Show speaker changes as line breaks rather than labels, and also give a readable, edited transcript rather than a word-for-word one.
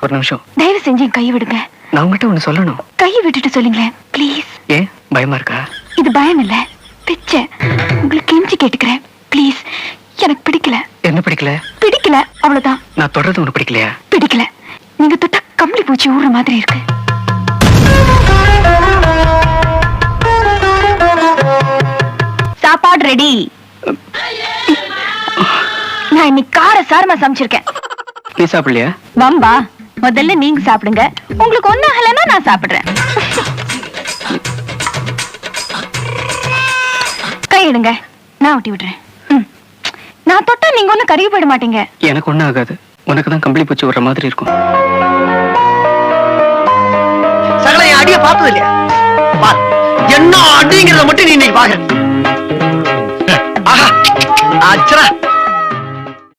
ஒரு நிமிஷம்.
தயவு செஞ்சு கையை விடுங்க.
நான் உங்ககிட்ட ஒண்ணு சொல்லணும்.
கையை விட்டுட்டு சொல்லுங்களேன் ப்ளீஸ்.
ஏன் பயமா இருக்கா?
இது பயம் இல்ல, பிச்சை. உங்களுக்கு கெஞ்சி கேட்டுக்கிறேன் ப்ளீஸ். எனக்கு பிடிக்கல.
என்ன பிடிக்கல?
பிடிக்கல, அவ்வளவுதான்.
நான் தொடர்றது உனக்கு பிடிக்கலையா?
பிடிக்கல. நீங்க தொட்டா கம்பளி பூச்சி ஊற மாதிரி இருக்கு. சாப்பாடு ரெடி. நான் இன்னைக்கு கார சாரமா சமைச்சிருக்கேன்.
நீ சாப்பிடலையா?
வம்பா, முதல்ல நீங்க சாப்பிடுங்க. உங்களுக்கு ஒண்ணும் ஆகலைன்னா நான் சாப்பிடுறேன். கையிடுங்க, நான் ஊட்டி விடுறேன். நான் தொட்டா நீங்க ஒண்ணும் கருகி போயிட மாட்டீங்க.
எனக்கு ஒண்ணும் ஆகாது. உனக்கு தான் கம்பளி பூச்சி விடுற மாதிரி இருக்கும்.
சகல என் அடிய பார்த்தது இல்லையா? என்ன அடிங்கிறத மட்டும் நீ இன்னைக்கு பாக்குற. ஆஹா, அச்சரா